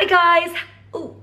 guys. Oh,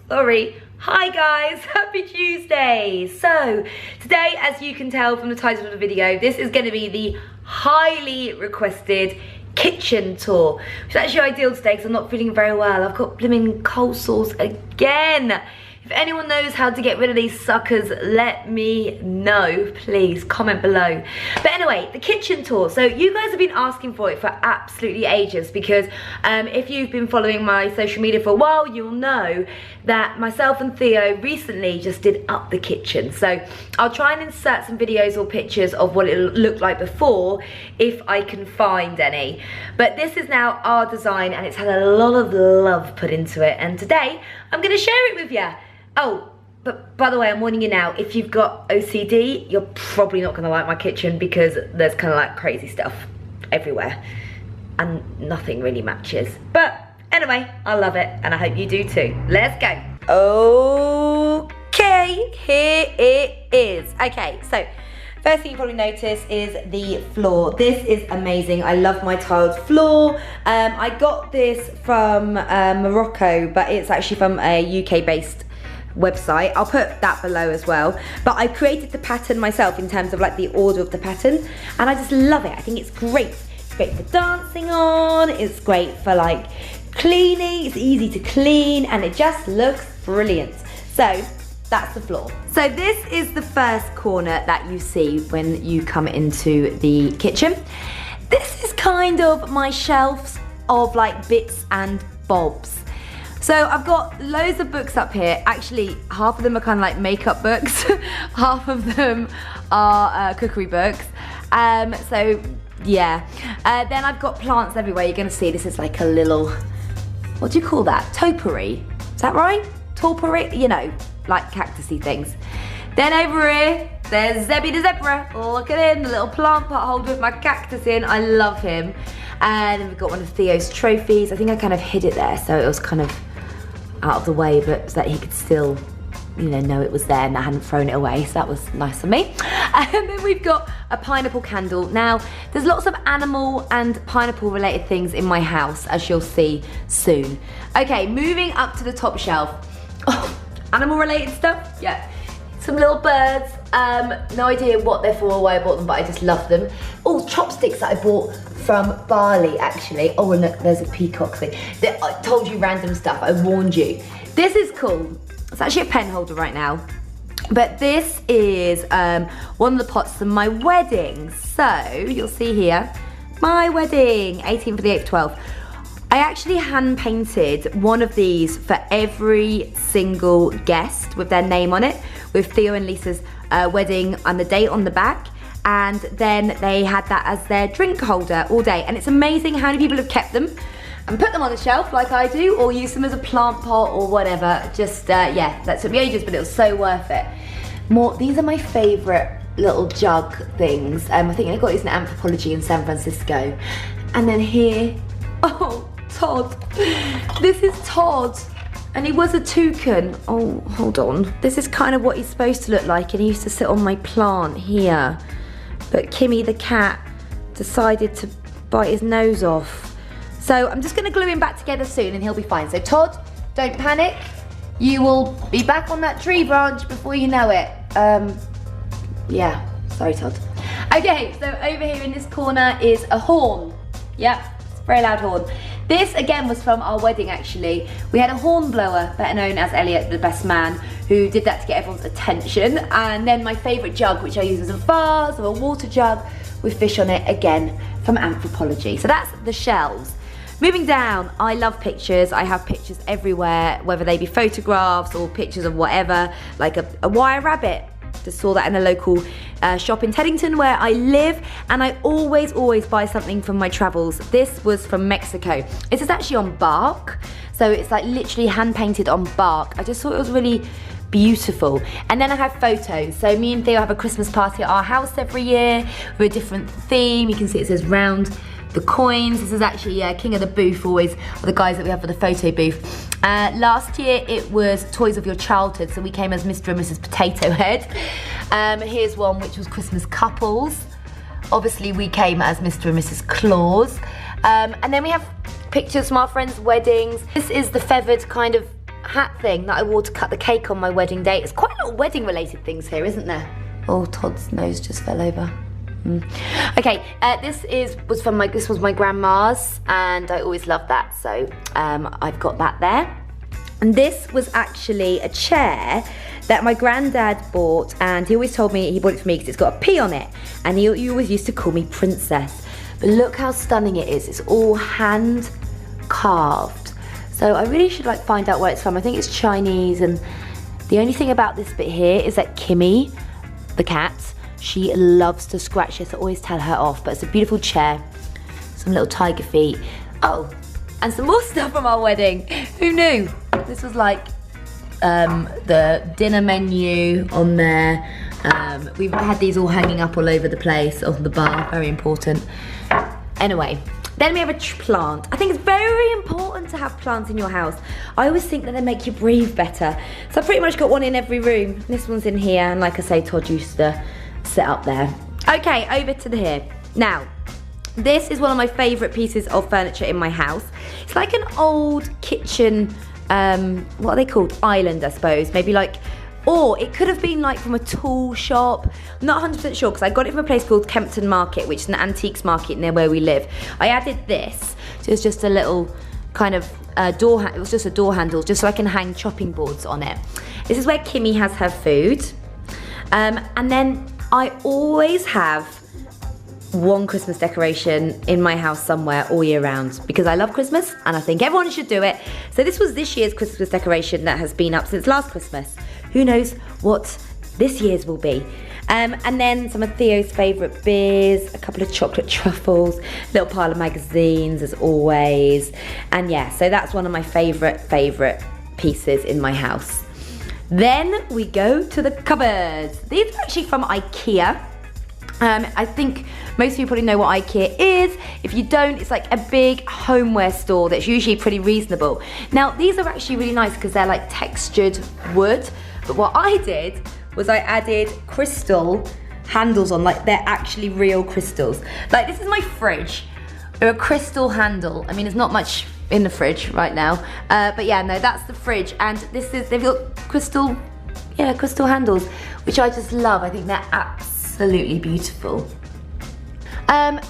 sorry. Hi guys, happy Tuesday. So today, as you can tell from the title of the video, this is going to be the highly requested kitchen tour, which is actually ideal today because I'm not feeling very well. I've got blooming cold sores again. If anyone knows how to get rid of these suckers, let me know, please comment below. But anyway, the kitchen tour. So you guys have been asking for it for absolutely ages because if you've been following my social media for a while, you'll know that myself and Theo recently just did up the kitchen. So I'll try and insert some videos or pictures of what it looked like before if I can find any. But this is now our design and it's had a lot of love put into it, and today I'm going to share it with you. Oh, but by the way, I'm warning you now, if you've got OCD, you're probably not going to like my kitchen because there's kind of like crazy stuff everywhere and nothing really matches. But anyway, I love it and I hope you do too. Let's go. Okay, here it is. Okay, so first thing you probably notice is the floor. This is amazing. I love my tiled floor. I got this from Morocco, but it's actually from a UK-based website. I'll put that below as well. But I created the pattern myself in terms of like the order of the pattern, and I just love it. I think it's great. It's great for dancing on. It's great for like cleaning. It's easy to clean, and it just looks brilliant. So that's the floor. So this is the first corner that you see when you come into the kitchen. This is kind of my shelves of like bits and bobs. So I've got loads of books up here. Actually, half of them are kind of like makeup books. Half of them are cookery books. So yeah. Then I've got plants everywhere. You're gonna see this is like a little, what do you call that? Topiary, is that right? Topiary, you know, like cactusy things. Then over here, there's Zebby the zebra. Look at him, the little plant pot holder with my cactus in. I love him. And then we've got one of Theo's trophies. I think I kind of hid it there, so it was kind of out of the way, but so that he could still, you know it was there and I hadn't thrown it away, so that was nice of me. And then we've got a pineapple candle. Now, there's lots of animal and pineapple related things in my house, as you'll see soon. Okay, moving up to the top shelf. Oh, animal related stuff? Yeah. Some little birds. No idea what they're for or why I bought them, but I just love them. Oh, chopsticks that I bought from Bali, actually. Oh, and look, there's a peacock thing. I told you random stuff, I warned you. This is cool. It's actually a pen holder right now. But this is one of the pots from my wedding. So, you'll see here, my wedding, 18th of the 8th, 12th. I actually hand painted one of these for every single guest with their name on it, with Theo and Lisa's wedding and the date on the back. And then they had that as their drink holder all day. And it's amazing how many people have kept them and put them on the shelf like I do, or use them as a plant pot or whatever. Just, yeah, that took me ages, but it was so worth it. These are my favorite little jug things. I think I got these in Anthropology in San Francisco. And then here, oh, Todd. This is Todd. And he was a toucan. Oh, hold on. This is kind of what he's supposed to look like, and he used to sit on my plant here. But Kimmy the cat decided to bite his nose off. So I'm just gonna glue him back together soon and he'll be fine. So Todd, don't panic. You will be back on that tree branch before you know it. Yeah, sorry Todd. Okay, so over here in this corner is a horn. Yep, it's a very loud horn. This again was from our wedding actually. We had a horn blower, better known as Elliot, the best man, who did that to get everyone's attention. And then my favourite jug, which I use as a vase or a water jug with fish on it, again from Anthropology. So that's the shelves. Moving down, I love pictures. I have pictures everywhere, whether they be photographs or pictures of whatever, like a wire rabbit. Just saw that in a local shop in Teddington where I live, and I always buy something from my travels. This was from Mexico. This is actually on bark, so it's like literally hand painted on bark. I just thought it was really beautiful. And then I have photos. So me and Theo have a Christmas party at our house every year with a different theme. You can see it says round the coins. This is actually King of the Booth, always, or the guys that we have for the photo booth. Last year it was Toys of Your Childhood, so we came as Mr. and Mrs. Potato Head. Here's one which was Christmas couples. Obviously we came as Mr. and Mrs. Claus. And then we have pictures from our friends' weddings. This is the feathered kind of hat thing that I wore to cut the cake on my wedding day. It's quite a lot of wedding related things here, isn't there? Oh, Todd's nose just fell over. Okay, this was my grandma's, and I always loved that, so I've got that there. And this was actually a chair that my granddad bought, and he always told me he bought it for me because it's got a P on it, and he always used to call me Princess. But look how stunning it is. It's all hand carved. So I really should like find out where it's from. I think it's Chinese, and the only thing about this bit here is that Kimmy, the cat, she loves to scratch this. I always tell her off, but it's a beautiful chair. Some little tiger feet. Oh, and some more stuff from our wedding. Who knew? This was like the dinner menu on there. We've had these all hanging up all over the place on the bar, very important. Anyway, then we have a plant. I think it's very important to have plants in your house. I always think that they make you breathe better. So I've pretty much got one in every room. This one's in here, and like I say, Todd used to sit up there. Okay, over to here. Now, this is one of my favourite pieces of furniture in my house. It's like an old kitchen, what are they called? Island, I suppose. Maybe like, or it could have been like from a tool shop. I'm not 100% sure because I got it from a place called Kempton Market, which is an antiques market near where we live. I added this, so it's just a little kind of door, it was just a door handle, just so I can hang chopping boards on it. This is where Kimmy has her food. And then I always have one Christmas decoration in my house somewhere all year round because I love Christmas and I think everyone should do it. So this was this year's Christmas decoration that has been up since last Christmas. Who knows what this year's will be. And then some of Theo's favourite beers, a couple of chocolate truffles, little pile of magazines as always. And yeah, so that's one of my favourite pieces in my house. Then we go to the cupboards. These are actually from IKEA. I think most of you probably know what IKEA is. If you don't, it's like a big homeware store that's usually pretty reasonable. Now, these are actually really nice because they're like textured wood. But what I did was I added crystal handles on, like they're actually real crystals. Like this is my fridge, a crystal handle. I mean, there's not much in the fridge right now. But yeah, no, that's the fridge. And this is, they've got crystal handles, which I just love. I think they're absolutely beautiful.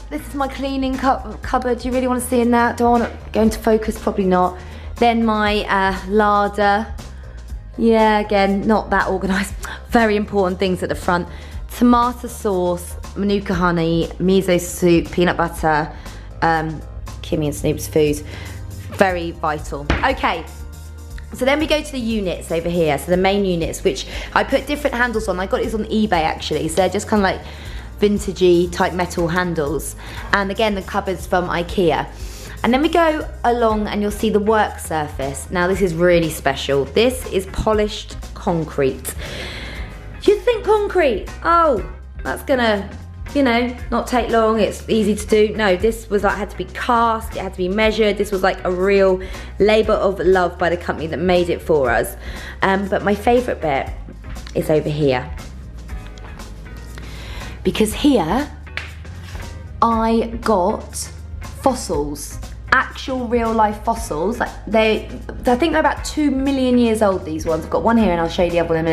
This is my cleaning cupboard. Do you really want to see in that? Do I want to go into focus? Probably not. Then my larder. Yeah, again, not that organised. Very important things at the front. Tomato sauce, manuka honey, miso soup, peanut butter, Kimmy and Snoop's food. Very vital. Okay, so then we go to the units over here. So the main units, which I put different handles on. I got these on eBay actually. So they're just kind of like vintagey type metal handles. And again, the cupboards from IKEA. And then we go along and you'll see the work surface. Now this is really special. This is polished concrete. You'd think concrete, oh, that's gonna, you know, not take long, it's easy to do. No, this was like, had to be cast, it had to be measured. This was like a real labour of love by the company that made it for us. But my favourite bit is over here. Because here, I got fossils. Actual real life fossils. Like I think they're about 2 million years old, these ones. I've got one here and I'll show you the other one in a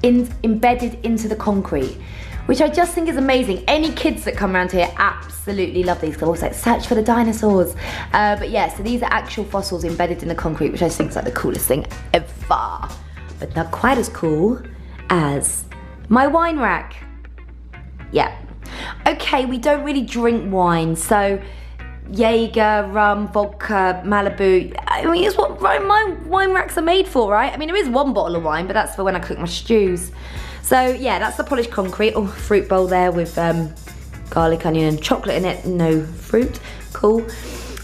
minute. Embedded into the concrete, which I just think is amazing. Any kids that come around here absolutely love these. They're always like, search for the dinosaurs. But yeah, so these are actual fossils embedded in the concrete, which I think is like the coolest thing ever. But not quite as cool as my wine rack. Yeah. Okay, we don't really drink wine, so Jaeger, rum, vodka, Malibu. I mean, it's what my wine racks are made for, right? I mean, there is one bottle of wine, but that's for when I cook my stews. So yeah, that's the polished concrete. Oh, fruit bowl there with garlic, onion and chocolate in it. No fruit, cool.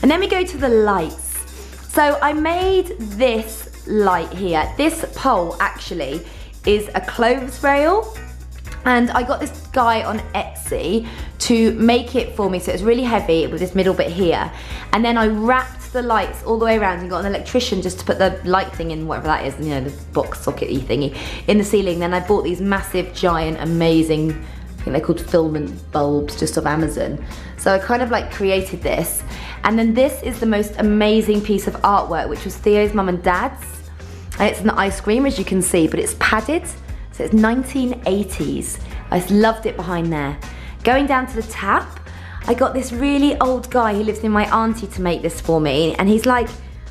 And then we go to the lights. So I made this light here. This pole actually is a clothes rail. And I got this guy on Etsy to make it for me, so it's really heavy with this middle bit here. And then I wrapped the lights all the way around and got an electrician just to put the light thing in, whatever that is, you know, the box socket-y thingy, in the ceiling. Then I bought these massive, giant, amazing I think they're called filament bulbs, just off Amazon. So I kind of like created this. And then this is the most amazing piece of artwork, which was Theo's mum and dad's. And it's an ice cream, as you can see, but it's padded. So it's 1980s. I just loved it behind there. Going down to the tap, I got this really old guy who lives in my auntie to make this for me. And he's like,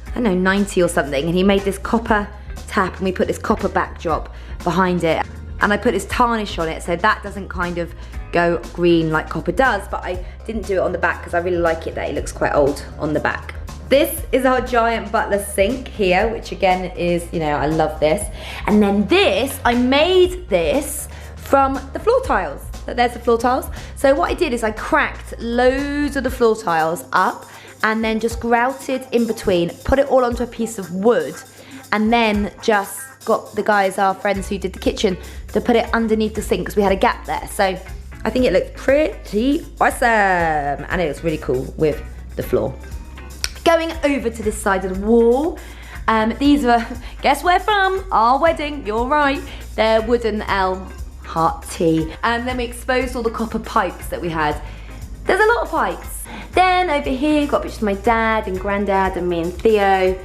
I don't know, 90 or something. And he made this copper tap, and we put this copper backdrop behind it. And I put this tarnish on it so that doesn't kind of go green like copper does, but I didn't do it on the back because I really like it that it looks quite old on the back. This is our giant butler sink here, which again is, you know, I love this. And then this, I made this from the floor tiles. So there's the floor tiles. So what I did is I cracked loads of the floor tiles up and then just grouted in between, put it all onto a piece of wood, and then just got the guys, our friends who did the kitchen, to put it underneath the sink because we had a gap there. So I think it looked pretty awesome, and it was really cool with the floor. Going over to this side of the wall, these were, guess where from? Our wedding, you're right. They're wooden L heart T. And then we exposed all the copper pipes that we had. There's a lot of pipes. Then over here, got pictures of my dad and granddad and me and Theo.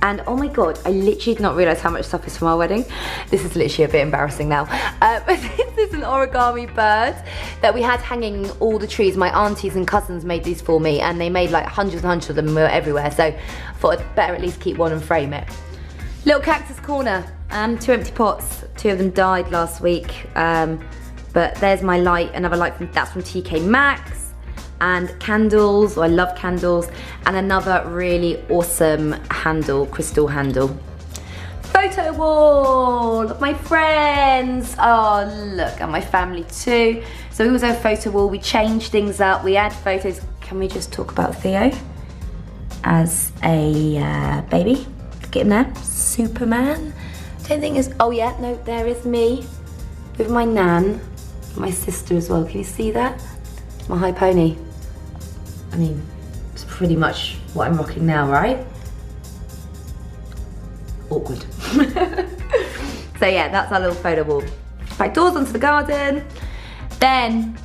And oh my God, I literally did not realise how much stuff is from our wedding. This is literally a bit embarrassing now. But this is an origami bird that we had hanging in all the trees. My aunties and cousins made these for me, and they made like hundreds and hundreds of them, and we were everywhere. So I thought I'd better at least keep one and frame it. Little cactus corner, 2 empty pots. 2 of them died last week. But there's my light, another light that's from TK Maxx. And candles, I love candles, and another really awesome handle, crystal handle. Photo wall of my friends. Oh look, and my family too. So we always have a photo wall, we change things up, we add photos. Can we just talk about Theo as a baby? Get him there, Superman. Don't think it's, oh yeah, no, there is me with my nan, my sister as well. Can you see that? My high pony. I mean, it's pretty much what I'm rocking now, right? Awkward. So yeah, that's our little photo wall. Back doors onto the garden. Then,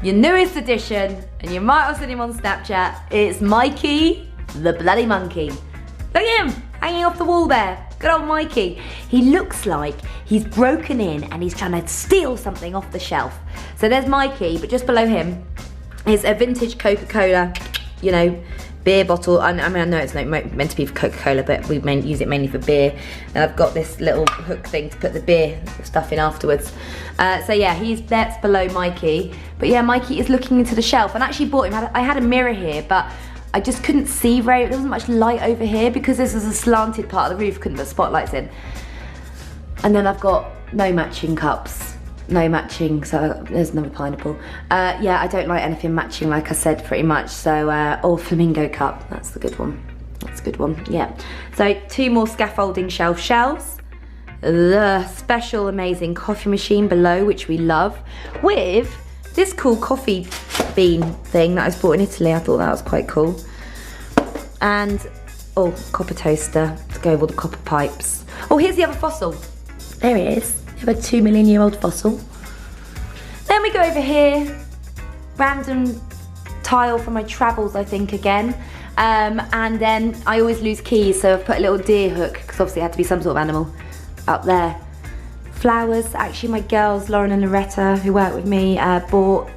your newest addition, and you might have seen him on Snapchat, it's Mikey the bloody monkey. Look at him, hanging off the wall there. Good old Mikey. He looks like he's broken in and he's trying to steal something off the shelf. So there's Mikey, but just below him is a vintage Coca-Cola, you know, beer bottle. I mean, I know it's not meant to be for Coca-Cola, but we use it mainly for beer. And I've got this little hook thing to put the beer stuff in afterwards. So yeah, that's below Mikey. But yeah, Mikey is looking into the shelf. And I actually bought him, I had a mirror here, but I just couldn't see there wasn't much light over here because this is a slanted part of the roof, couldn't put spotlights in. And then I've got no matching cups. No matching, so there's another pineapple. Yeah, I don't like anything matching, like I said, pretty much. So, or flamingo cup, that's the good one. That's a good one, yeah. So 2 more scaffolding shelves. The special, amazing coffee machine below, which we love, with this cool coffee bean thing that I bought in Italy. I thought that was quite cool. And, oh, copper toaster to go with all the copper pipes. Oh, here's the other fossil. There it is. We have a 2 million year old fossil. Then we go over here, random tile from my travels, I think, again. And then I always lose keys, so I've put a little deer hook, because obviously it had to be some sort of animal, up there. Flowers, actually my girls, Lauren and Loretta, who work with me, bought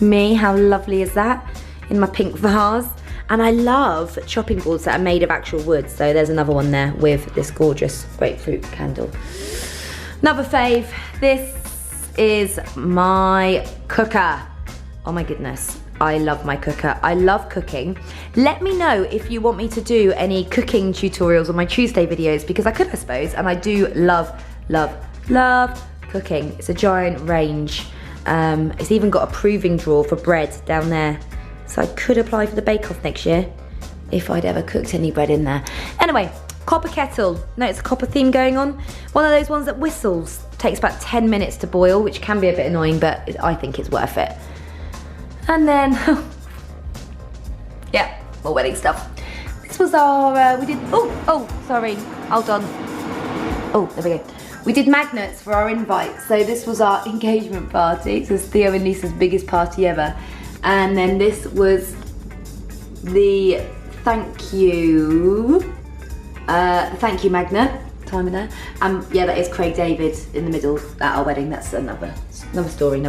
me. How lovely is that? In my pink vase. And I love chopping boards that are made of actual wood, so there's another one there with this gorgeous grapefruit candle. Another fave, this is my cooker. Oh my goodness, I love my cooker. I love cooking. Let me know if you want me to do any cooking tutorials on my Tuesday videos, because I could, I suppose, and I do love, love, love cooking. It's a giant range. It's even got a proving drawer for bread down there. So I could apply for the bake-off next year if I'd ever cooked any bread in there. Anyway, copper kettle. Notice a copper theme going on. One of those ones that whistles. Takes about 10 minutes to boil, which can be a bit annoying, but I think it's worth it. And then, yeah, more wedding stuff. This was our, we did, sorry, hold on. Oh, there we go. We did magnets for our invite. So this was our engagement party. This is Theo and Lisa's biggest party ever. And then this was the thank you magnet. Time in there. Yeah, that is Craig David in the middle at our wedding. That's another story.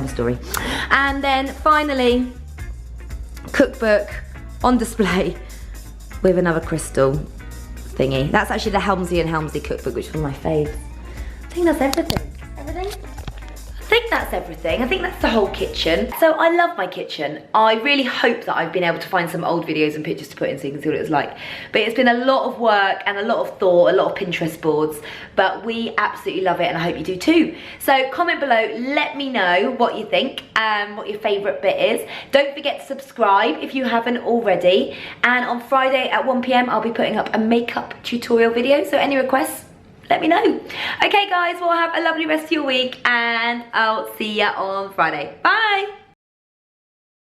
And then finally, cookbook on display with another crystal thingy. That's actually the Helmsley and Helmsley cookbook, which was my fave. I think that's everything. I think that's everything. I think that's the whole kitchen. So I love my kitchen. I really hope that I've been able to find some old videos and pictures to put in so you can see what it was like. But it's been a lot of work and a lot of thought, a lot of Pinterest boards, but we absolutely love it and I hope you do too. So comment below, let me know what you think and what your favourite bit is. Don't forget to subscribe if you haven't already. And on Friday at 1 PM, I'll be putting up a makeup tutorial video. So any requests, let me know. Okay guys, well have a lovely rest of your week and I'll see ya on Friday. Bye!